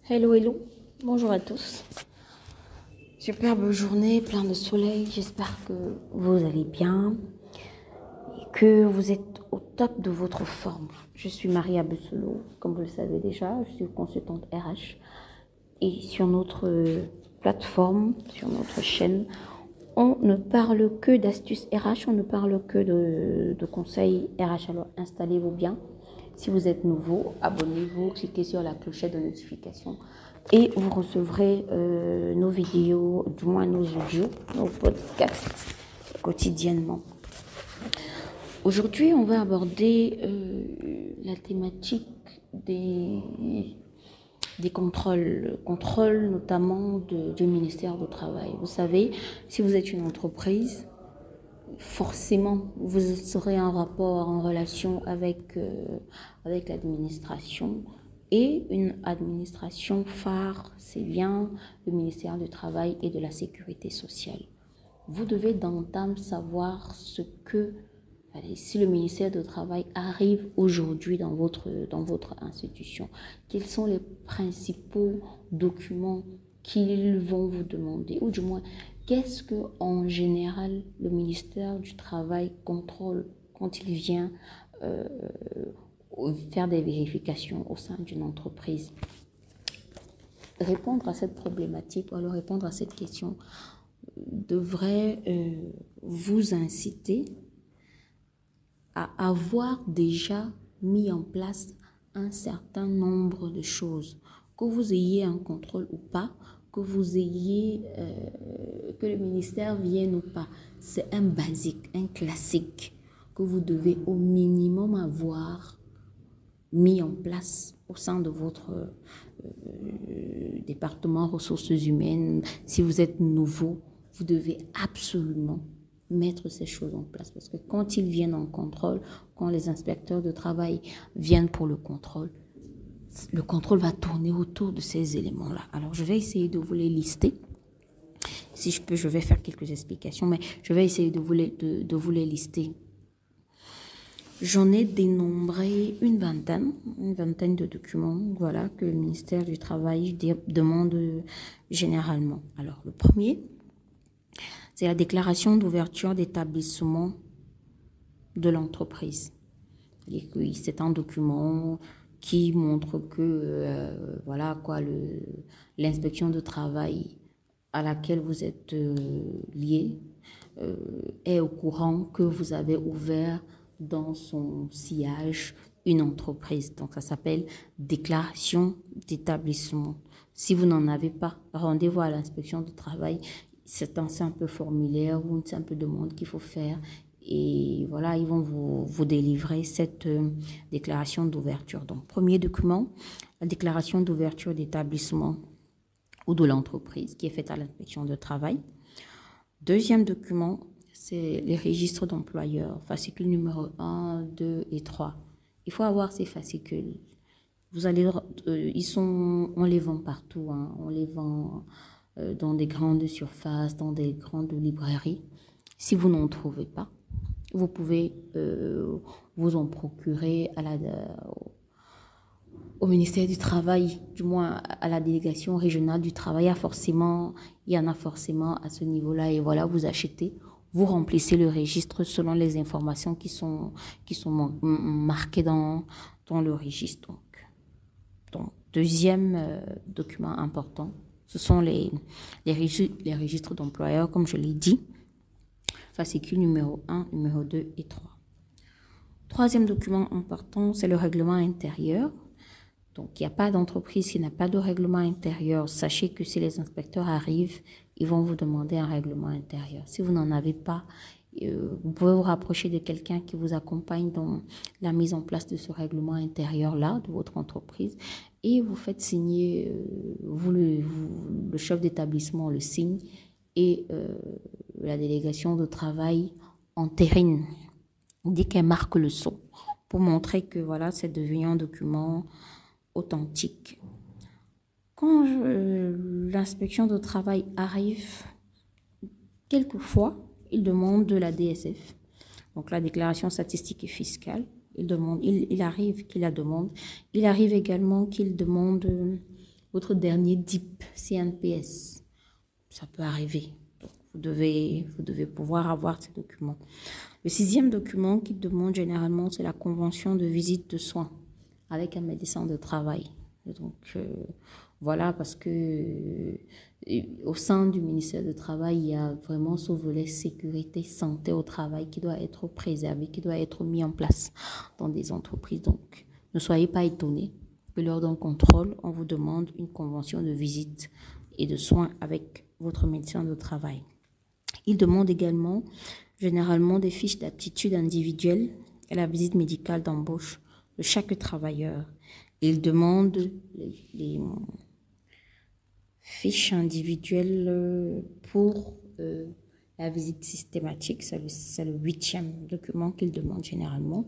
Hello, hello, bonjour à tous. Superbe journée, plein de soleil. J'espère que vous allez bien et que vous êtes au top de votre forme. Je suis Maria Bussolo, comme vous le savez déjà, je suis consultante RH. Et sur notre plateforme, sur notre chaîne, on ne parle que d'astuces RH, on ne parle que de conseils RH. Alors installez-vous bien. Si vous êtes nouveau, abonnez-vous, cliquez sur la clochette de notification et vous recevrez nos vidéos, du moins nos audios, nos podcasts quotidiennement. Aujourd'hui, on va aborder la thématique des contrôles notamment du ministère du Travail. Vous savez, si vous êtes une entreprise, forcément, vous serez en rapport, en relation avec l'administration. Et une administration phare, c'est bien le ministère du Travail et de la Sécurité sociale. Vous devez d'entame savoir si le ministère du Travail arrive aujourd'hui dans votre institution, quels sont les principaux documents qu'ils vont vous demander, ou du moins, qu'est-ce que en général le ministère du Travail contrôle quand il vient faire des vérifications au sein d'une entreprise. Répondre à cette problématique, ou alors répondre à cette question, devrait vous inciter à avoir déjà mis en place un certain nombre de choses. Que vous ayez un contrôle ou pas, que vous ayez, que le ministère vienne ou pas, c'est un basique, un classique que vous devez au minimum avoir mis en place au sein de votre département ressources humaines. Si vous êtes nouveau, vous devez absolument mettre ces choses en place, parce que quand ils viennent en contrôle, quand les inspecteurs de travail viennent pour le contrôle va tourner autour de ces éléments-là. Alors, je vais essayer de vous les lister. Si je peux, je vais faire quelques explications, mais je vais essayer de vous les lister. J'en ai dénombré une vingtaine de documents, voilà, que le ministère du Travail demande généralement. Alors, le premier, c'est la déclaration d'ouverture d'établissement de l'entreprise. C'est un document qui montre que voilà quoi, l'inspection de travail à laquelle vous êtes lié est au courant que vous avez ouvert dans son sillage une entreprise. Donc ça s'appelle déclaration d'établissement. Si vous n'en avez pas, rendez-vous à l'inspection du travail. C'est un simple formulaire ou une simple demande qu'il faut faire. Et voilà, ils vont vous délivrer cette déclaration d'ouverture. Donc, premier document, la déclaration d'ouverture d'établissement ou de l'entreprise qui est faite à l'inspection de travail. Deuxième document, c'est les registres d'employeurs, fascicule numéro 1, 2 et 3. Il faut avoir ces fascicules. Vous allez, on les vend partout, hein. On les vend dans des grandes surfaces, dans des grandes librairies. Si vous n'en trouvez pas, vous pouvez vous en procurer au ministère du Travail, du moins à la délégation régionale du travail. Il y en a forcément à ce niveau-là. Et voilà, vous achetez, vous remplissez le registre selon les informations qui sont marquées dans le registre. Donc deuxième document important, ce sont les registres d'employeurs, comme je l'ai dit. Fascicule numéro 1, numéro 2 et 3. Troisième document important, c'est le règlement intérieur. Donc, il n'y a pas d'entreprise qui n'a pas de règlement intérieur. Sachez que si les inspecteurs arrivent, ils vont vous demander un règlement intérieur. Si vous n'en avez pas, vous pouvez vous rapprocher de quelqu'un qui vous accompagne dans la mise en place de ce règlement intérieur-là, de votre entreprise, et vous faites signer, le chef d'établissement le signe, et la délégation de travail entérine, dit qu'elle marque le sceau pour montrer que voilà, c'est devenu un document authentique. Quand l'inspection de travail arrive, quelquefois, il demande de la DSF, donc la déclaration statistique et fiscale. Il arrive qu'il la demande. Il arrive également qu'il demande votre dernier DIP, CNPS. Ça peut arriver. Donc, vous devez pouvoir avoir ces documents. Le 6e document qu'il demande généralement, c'est la convention de visite de soins avec un médecin de travail. Donc, voilà, parce que au sein du ministère du Travail, il y a vraiment ce volet sécurité, santé au travail qui doit être préservé, qui doit être mis en place dans des entreprises. Donc, ne soyez pas étonnés que lors d'un contrôle, on vous demande une convention de visite et de soins avec votre médecin de travail. Il demande également généralement des fiches d'aptitude individuelle et la visite médicale d'embauche de chaque travailleur. Il demande les fiches individuelles pour la visite systématique. C'est le 8e document qu'il demande généralement.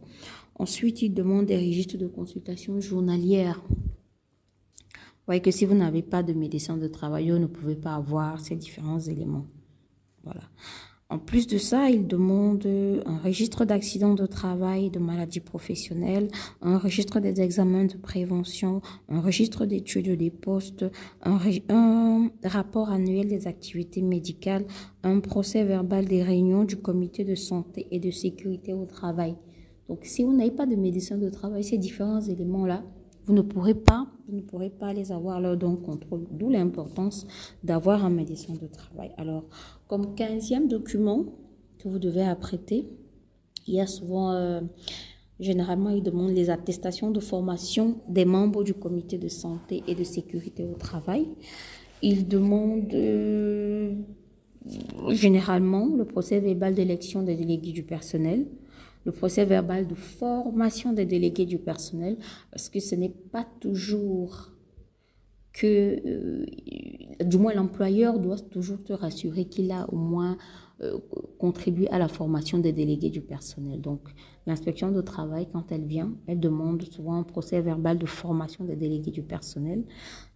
Ensuite, il demande des registres de consultation journalière. Vous voyez que si vous n'avez pas de médecin de travail, vous ne pouvez pas avoir ces différents éléments. Voilà. En plus de ça, il demande un registre d'accidents de travail, de maladies professionnelles, un registre des examens de prévention, un registre d'études des postes, un rapport annuel des activités médicales, un procès verbal des réunions du comité de santé et de sécurité au travail. Donc, si vous n'avez pas de médecin de travail, ces différents éléments-là, vous ne pourrez pas les avoir lors d'un contrôle, d'où l'importance d'avoir un médecin de travail. Alors, comme 15e document que vous devez apprêter, il y a souvent, généralement, il demande les attestations de formation des membres du comité de santé et de sécurité au travail. Il demande généralement le procès verbal d'élection des délégués du personnel, le procès verbal de formation des délégués du personnel, parce que ce n'est pas toujours que, du moins l'employeur doit toujours te rassurer qu'il a au moins contribué à la formation des délégués du personnel. Donc, l'inspection de travail, quand elle vient, elle demande souvent un procès verbal de formation des délégués du personnel,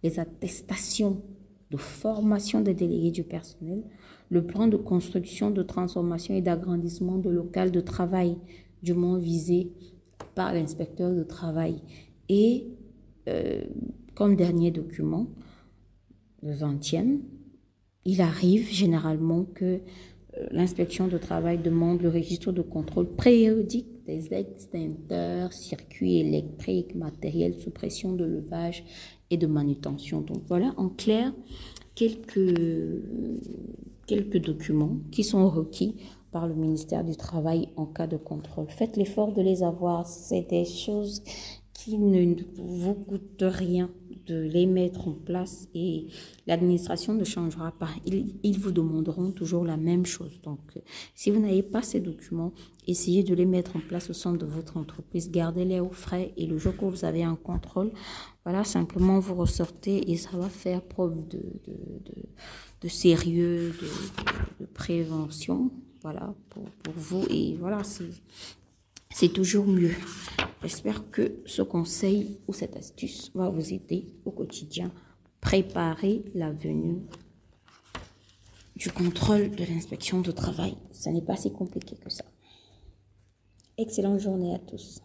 les attestations de formation des délégués du personnel, le plan de construction, de transformation et d'agrandissement de local de travail du moins visé par l'inspecteur de travail. Et comme dernier document, le 20e, il arrive généralement que l'inspection de travail demande le registre de contrôle périodique des extincteurs, circuits électriques, matériel sous pression de levage et de manutention. Donc voilà, en clair, quelques documents qui sont requis par le ministère du Travail en cas de contrôle. Faites l'effort de les avoir. C'est des choses qui ne vous coûtent rien de les mettre en place et l'administration ne changera pas. Ils vous demanderont toujours la même chose. Donc, si vous n'avez pas ces documents, essayez de les mettre en place au sein de votre entreprise. Gardez-les au frais et le jour que vous avez un contrôle, voilà, simplement vous ressortez et ça va faire preuve de sérieux, de prévention, voilà, pour vous. Et voilà, c'est toujours mieux. J'espère que ce conseil ou cette astuce va vous aider au quotidien. Préparer la venue du contrôle de l'inspection du travail. Ce n'est pas si compliqué que ça. Excellente journée à tous.